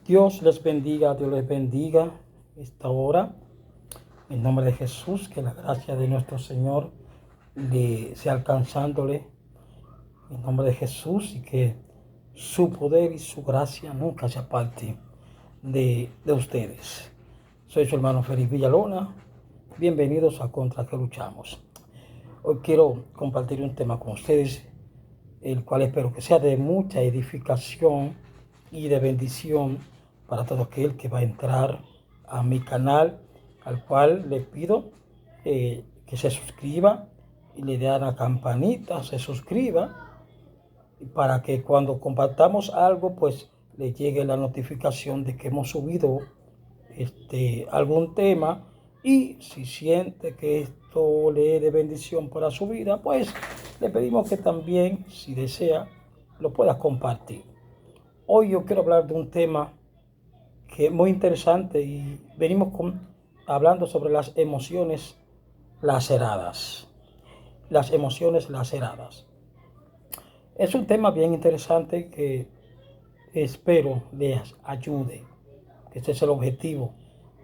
Dios les bendiga, Dios les bendiga esta hora. En nombre de Jesús, que la gracia de nuestro Señor sea alcanzándole. En nombre de Jesús, y que su poder y su gracia nunca se aparte de ustedes. Soy su hermano Félix Villalona. Bienvenidos a Contra que Luchamos. Hoy quiero compartir un tema con ustedes, el cual espero que sea de mucha edificación y de bendición para todo aquel que va a entrar a mi canal, al cual le pido que se suscriba y le dé a la campanita, se suscriba, para que cuando compartamos algo, pues le llegue la notificación de que hemos subido algún tema, y si siente que esto le es de bendición para su vida, pues le pedimos que también, si desea, lo pueda compartir. Hoy yo quiero hablar de un tema que es muy interesante, y venimos hablando sobre las emociones laceradas. Las emociones laceradas. Es un tema bien interesante que espero les ayude. Este es el objetivo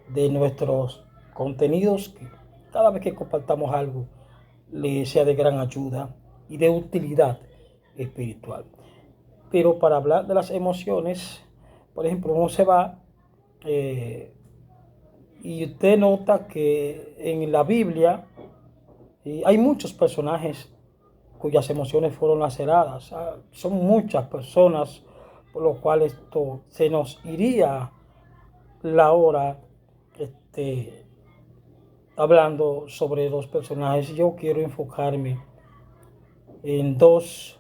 de nuestros contenidos, que cada vez que compartamos algo le sea de gran ayuda y de utilidad espiritual. Pero para hablar de las emociones, por ejemplo, uno se va y usted nota que en la Biblia hay muchos personajes cuyas emociones fueron laceradas. Son muchas personas, por lo cual esto se nos iría la hora hablando sobre los personajes. Yo quiero enfocarme en dos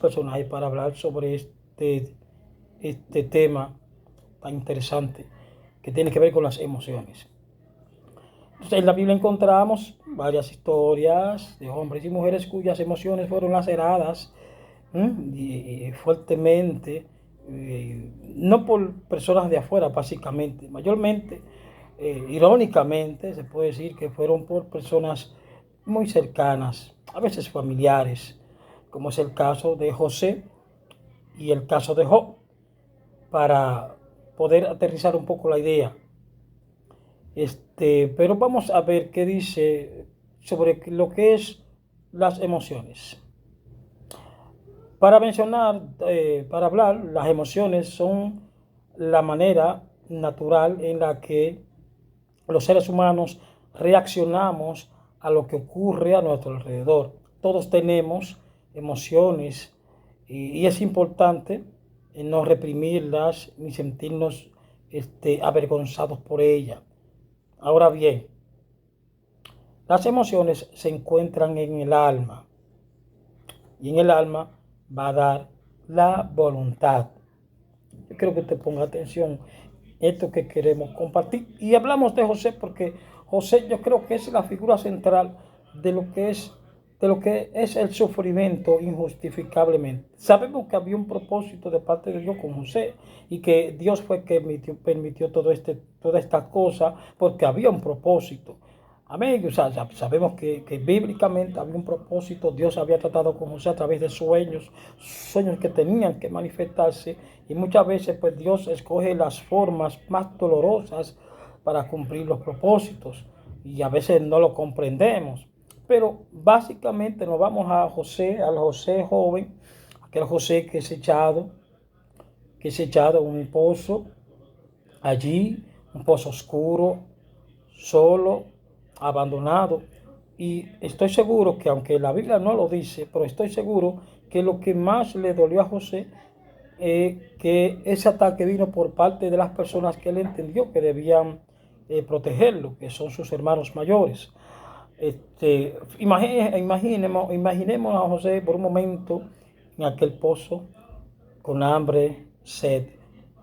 personajes para hablar sobre este tema tan interesante que tiene que ver con las emociones. Entonces, en la Biblia encontramos varias historias de hombres y mujeres cuyas emociones fueron laceradas y fuertemente, no por personas de afuera, básicamente, mayormente, irónicamente, se puede decir que fueron por personas muy cercanas, a veces familiares, como es el caso de José y el caso de Job, para poder aterrizar un poco la idea. Pero vamos a ver qué dice sobre lo que es las emociones. Para hablar, las emociones son la manera natural en la que los seres humanos reaccionamos a lo que ocurre a nuestro alrededor. Todos tenemos emociones, y es importante no reprimirlas ni sentirnos avergonzados por ellas. Ahora bien, las emociones se encuentran en el alma, y en el alma va a dar la voluntad. Yo quiero que te ponga atención esto que queremos compartir. Y hablamos de José porque José, yo creo que es la figura central de lo que es el sufrimiento injustificablemente. Sabemos que había un propósito de parte de Dios con José, y que Dios fue que permitió toda esta cosa, porque había un propósito. Amén. O sea, sabemos que bíblicamente había un propósito. Dios había tratado con José a través de sueños que tenían que manifestarse, y muchas veces pues Dios escoge las formas más dolorosas para cumplir los propósitos, y a veces no lo comprendemos. Pero básicamente nos vamos a José, al José joven, aquel José que es echado en un pozo, allí, un pozo oscuro, solo, abandonado. Y estoy seguro que, aunque la Biblia no lo dice, pero estoy seguro que lo que más le dolió a José es que ese ataque vino por parte de las personas que él entendió que debían protegerlo, que son sus hermanos mayores. Imaginemos a José por un momento en aquel pozo, con hambre, sed,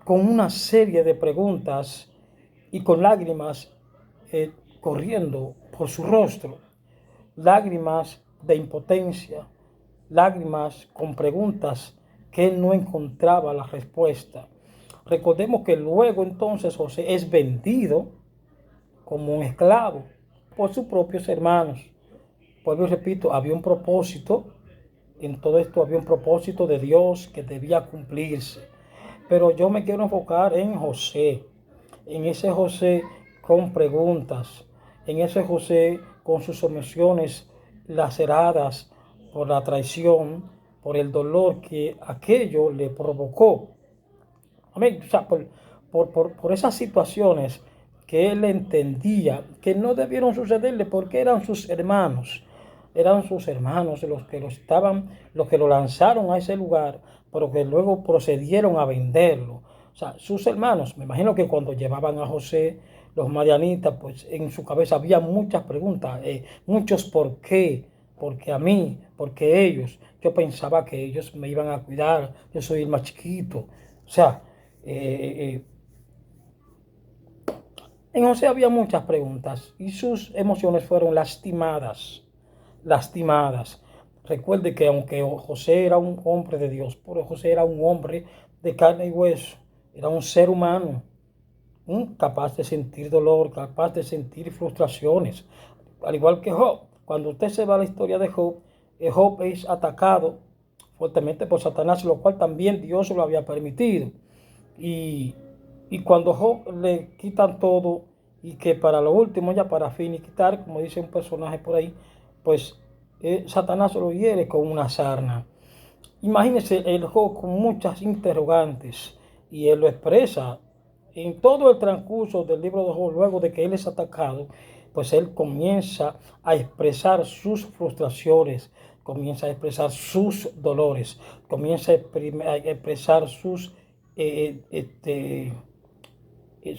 con una serie de preguntas y con lágrimas corriendo por su rostro, lágrimas de impotencia, lágrimas con preguntas que él no encontraba la respuesta. Recordemos que luego entonces José es vendido como un esclavo por sus propios hermanos. Pues yo repito, había un propósito en todo esto, había un propósito de Dios que debía cumplirse. Pero yo me quiero enfocar en José, en ese José con preguntas, en ese José con sus emociones laceradas por la traición, por el dolor que aquello le provocó. Amén. O sea, por esas situaciones que él entendía que no debieron sucederle porque eran sus hermanos los que lo lanzaron a ese lugar, pero que luego procedieron a venderlo. O sea, sus hermanos, me imagino que cuando llevaban a José, los madianitas, pues en su cabeza había muchas preguntas, muchos por qué, porque a mí, porque ellos, yo pensaba que ellos me iban a cuidar, yo soy el más chiquito. O sea, eh, en José había muchas preguntas y sus emociones fueron lastimadas. Recuerde que aunque José era un hombre de Dios, pero José era un hombre de carne y hueso, era un ser humano, capaz de sentir dolor, capaz de sentir frustraciones, al igual que Job. Cuando usted se va a la historia de Job, Job es atacado fuertemente por Satanás, lo cual también Dios lo había permitido. Y, y cuando Job le quitan todo y que para lo último, ya para finiquitar, como dice un personaje por ahí, pues Satanás lo hiere con una sarna. Imagínese el Job con muchas interrogantes y él lo expresa en todo el transcurso del libro de Job. Luego de que él es atacado, pues él comienza a expresar sus frustraciones, comienza a expresar sus dolores, comienza a expresar su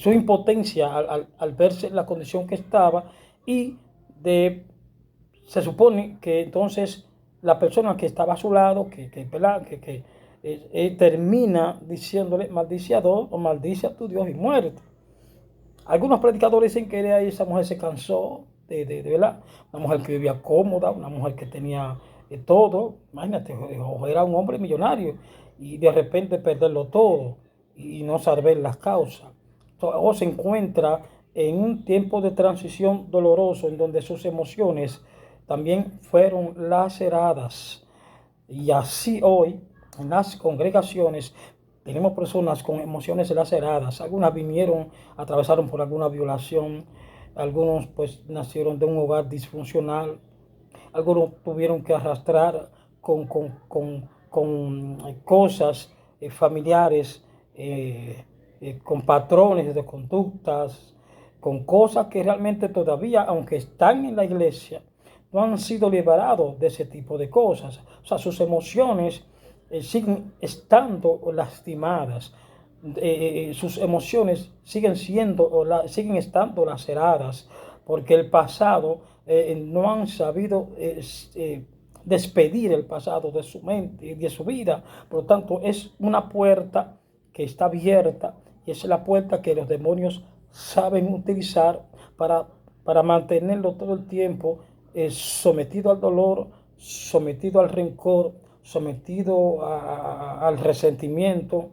impotencia al verse en la condición que estaba y de se supone que entonces la persona que estaba a su lado, termina diciéndole, maldice a Dios o maldice a tu Dios y muerte. Algunos predicadores dicen que esa mujer se cansó de verdad, una mujer que vivía cómoda, una mujer que tenía todo. Imagínate, era un hombre millonario y de repente perderlo todo y no saber las causas. O se encuentra en un tiempo de transición doloroso en donde sus emociones también fueron laceradas. Y así hoy, en las congregaciones, tenemos personas con emociones laceradas. Algunas atravesaron por alguna violación, algunos pues nacieron de un hogar disfuncional, algunos tuvieron que arrastrar con cosas familiares, con patrones de conductas, con cosas que realmente todavía, aunque están en la iglesia, no han sido liberados de ese tipo de cosas. O sea, sus emociones siguen estando lastimadas. Sus emociones siguen estando laceradas porque el pasado no han sabido despedir el pasado de su mente y de su vida. Por lo tanto, es una puerta que está abierta y es la puerta que los demonios saben utilizar para mantenerlo todo el tiempo sometido al dolor, sometido al rencor, sometido al resentimiento,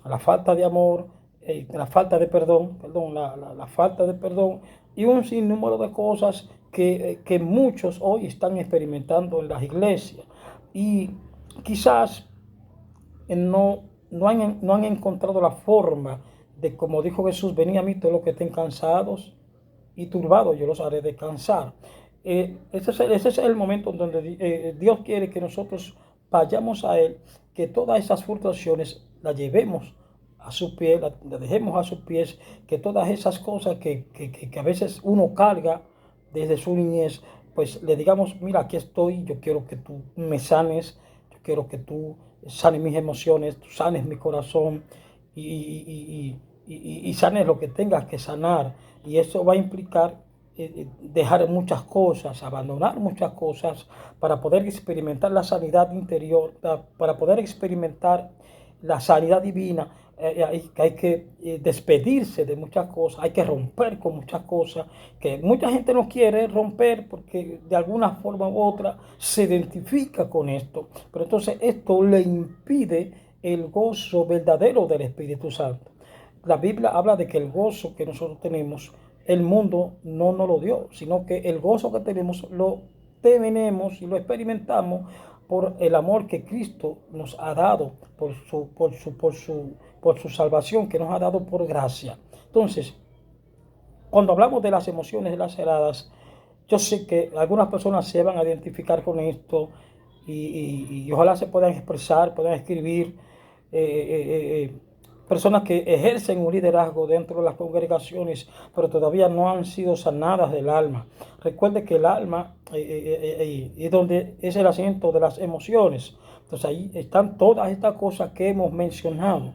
a la falta de amor, la falta de perdón, la falta de perdón y un sinnúmero de cosas que muchos hoy están experimentando en las iglesias. Y quizás no han encontrado la forma de, como dijo Jesús, venid a mí todos los que estén cansados y turbados, yo los haré descansar. Ese es el momento donde Dios quiere que nosotros vayamos a Él, que todas esas frustraciones las llevemos a sus pies, las dejemos a sus pies, que todas esas cosas que a veces uno carga desde su niñez, pues le digamos, mira, aquí estoy, yo quiero que tú me sanes, yo quiero que tú sanes mis emociones, tú sanes mi corazón y sanes lo que tengas que sanar. Y eso va a implicar dejar muchas cosas, abandonar muchas cosas para poder experimentar la sanidad interior, para poder experimentar la sanidad divina. Hay que despedirse de muchas cosas, hay que romper con muchas cosas que mucha gente no quiere romper porque de alguna forma u otra se identifica con esto, pero entonces esto le impide el gozo verdadero del Espíritu Santo. La Biblia habla de que el gozo que nosotros tenemos, el mundo no nos lo dio, sino que el gozo que tenemos lo tenemos y lo experimentamos por el amor que Cristo nos ha dado, por su salvación que nos ha dado por gracia. Entonces, cuando hablamos de las emociones laceradas, yo sé que algunas personas se van a identificar con esto y ojalá se puedan expresar, puedan escribir. Personas que ejercen un liderazgo dentro de las congregaciones, pero todavía no han sido sanadas del alma. Recuerde que el alma es donde es el asiento de las emociones. Entonces ahí están todas estas cosas que hemos mencionado.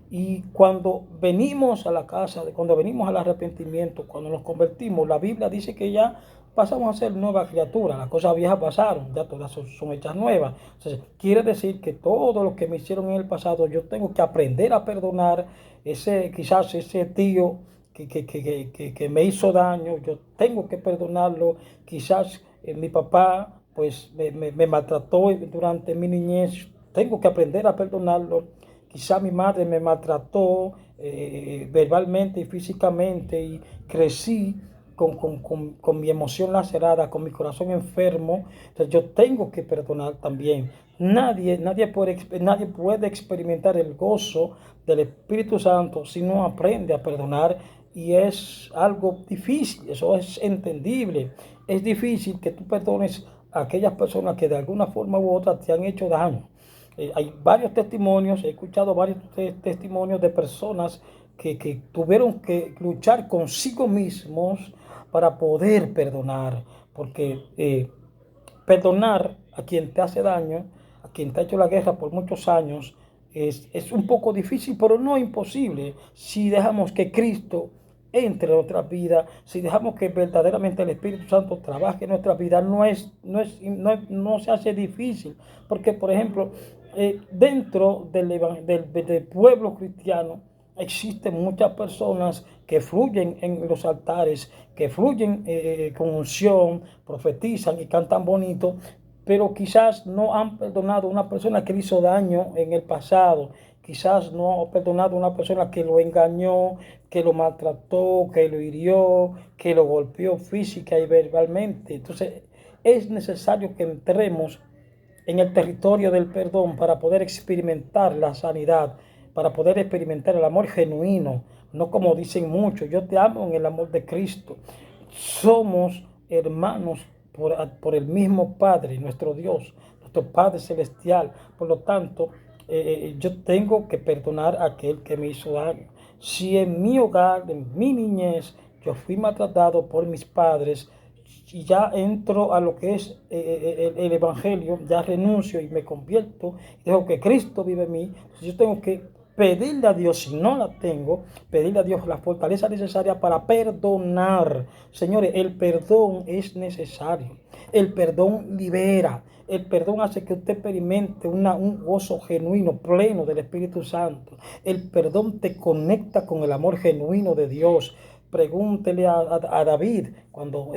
Y cuando venimos a la casa, cuando venimos al arrepentimiento, cuando nos convertimos, la Biblia dice que ya pasamos a ser nueva criatura. Las cosas viejas pasaron, ya todas son hechas nuevas. Entonces, quiere decir que todo lo que me hicieron en el pasado, yo tengo que aprender a perdonar quizás ese tío que me hizo daño, yo tengo que perdonarlo. Quizás mi papá pues me maltrató durante mi niñez, tengo que aprender a perdonarlo. Quizá mi madre me maltrató verbalmente y físicamente y crecí con mi emoción lacerada, con mi corazón enfermo. Entonces yo tengo que perdonar también. Nadie puede experimentar el gozo del Espíritu Santo si no aprende a perdonar, y es algo difícil, eso es entendible. Es difícil que tú perdones a aquellas personas que de alguna forma u otra te han hecho daño. Hay varios testimonios, he escuchado varios testimonios de personas que tuvieron que luchar consigo mismos para poder perdonar, porque perdonar a quien te hace daño, a quien te ha hecho la guerra por muchos años, es un poco difícil, pero no imposible, si dejamos que Cristo entre en nuestra vida, si dejamos que verdaderamente el Espíritu Santo trabaje en nuestra vida. No se hace difícil, porque por ejemplo, dentro del pueblo cristiano existen muchas personas que fluyen en los altares, que fluyen con unción, profetizan y cantan bonito, pero quizás no han perdonado a una persona que le hizo daño en el pasado. Quizás no ha perdonado a una persona que lo engañó, que lo maltrató, que lo hirió, que lo golpeó física y verbalmente. Entonces es necesario que entremos en el territorio del perdón para poder experimentar la sanidad, para poder experimentar el amor genuino, no como dicen muchos, yo te amo en el amor de Cristo. Somos hermanos por el mismo Padre, nuestro Dios, nuestro Padre Celestial. Por lo tanto, yo tengo que perdonar a aquel que me hizo daño. Si en mi hogar, en mi niñez, yo fui maltratado por mis padres, y ya entro a lo que es el Evangelio, ya renuncio y me convierto, y dejo que Cristo vive en mí. Yo tengo que pedirle a Dios, si no la tengo, pedirle a Dios la fortaleza necesaria para perdonar. Señores, el perdón es necesario. El perdón libera. El perdón hace que usted experimente un gozo genuino, pleno del Espíritu Santo. El perdón te conecta con el amor genuino de Dios. Pregúntele a David cuando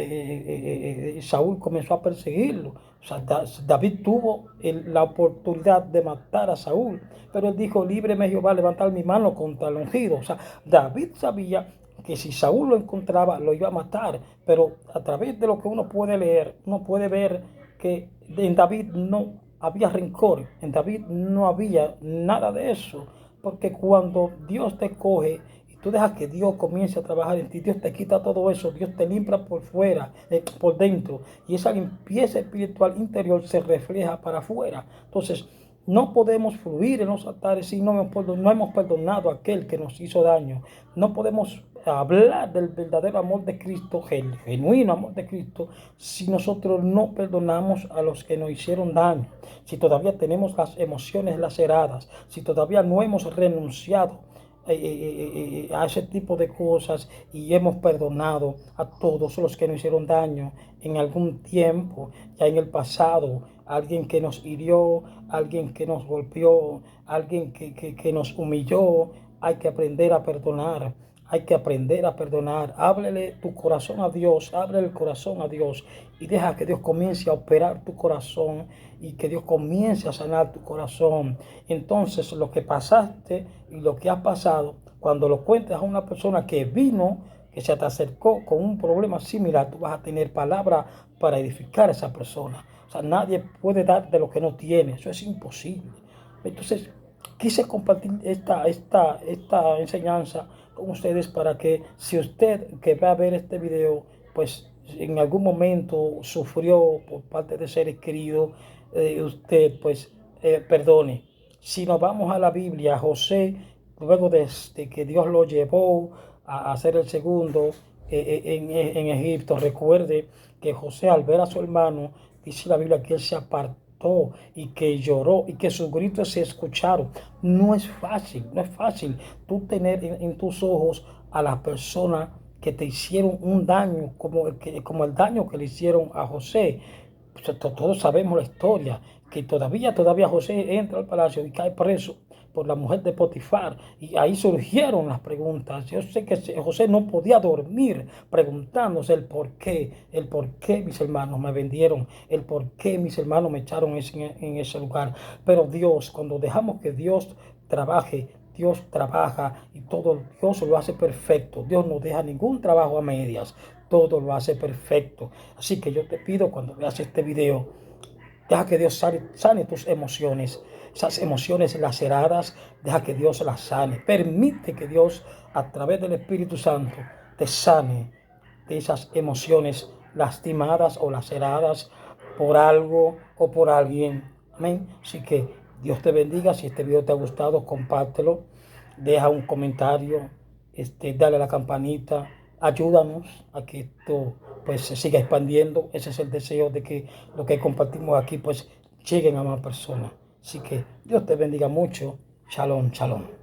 Saúl comenzó a perseguirlo. O sea, David tuvo la oportunidad de matar a Saúl, pero él dijo: líbreme Jehová, levantar mi mano contra el ungido. O sea, David sabía que si Saúl lo encontraba, lo iba a matar, pero a través de lo que uno puede leer, uno puede ver que en David no había rencor, en David no había nada de eso, porque cuando Dios te coge, tú dejas que Dios comience a trabajar en ti, Dios te quita todo eso, Dios te limpia por fuera, por dentro, y esa limpieza espiritual interior se refleja para afuera. Entonces, no podemos fluir en los altares si no hemos perdonado a aquel que nos hizo daño. No podemos hablar del verdadero amor de Cristo, el genuino amor de Cristo, si nosotros no perdonamos a los que nos hicieron daño, si todavía tenemos las emociones laceradas, si todavía no hemos renunciado a ese tipo de cosas y hemos perdonado a todos los que nos hicieron daño en algún tiempo, ya en el pasado, alguien que nos hirió, alguien que nos golpeó, alguien que nos humilló. Hay que aprender a perdonar. Hay que aprender a perdonar. Ábrele tu corazón a Dios, abre el corazón a Dios y deja que Dios comience a operar tu corazón y que Dios comience a sanar tu corazón. Entonces, lo que pasaste y lo que has pasado, cuando lo cuentes a una persona que vino, que se te acercó con un problema similar, tú vas a tener palabra para edificar a esa persona. O sea, nadie puede dar de lo que no tiene. Eso es imposible. Entonces, quise compartir esta enseñanza con ustedes para que si usted que va a ver este video, pues en algún momento sufrió por parte de seres queridos, usted pues perdone. Si nos vamos a la Biblia, José, luego de que Dios lo llevó a ser el segundo en Egipto, recuerde que José al ver a su hermano, dice la Biblia que él se apartó y que lloró y que sus gritos se escucharon. No es fácil, no es fácil tú tener en tus ojos a las personas que te hicieron un daño como el daño que le hicieron a José. Todos sabemos la historia, que todavía José entra al palacio y cae preso por la mujer de Potifar, y ahí surgieron las preguntas. Yo sé que José no podía dormir preguntándose el por qué mis hermanos me vendieron, el por qué mis hermanos me echaron en ese lugar. Pero Dios, cuando dejamos que Dios trabaje, Dios trabaja y todo Dios lo hace perfecto. Dios no deja ningún trabajo a medias, todo lo hace perfecto. Así que yo te pido, cuando veas este video, deja que Dios sane tus emociones, esas emociones laceradas, deja que Dios las sane. Permite que Dios, a través del Espíritu Santo, te sane de esas emociones lastimadas o laceradas por algo o por alguien. Amén. Así que Dios te bendiga. Si este video te ha gustado, compártelo. Deja un comentario, dale a la campanita. Ayúdanos a que esto pues se siga expandiendo. Ese es el deseo, de que lo que compartimos aquí pues lleguen a más personas. Así que Dios te bendiga mucho. Shalom, shalom.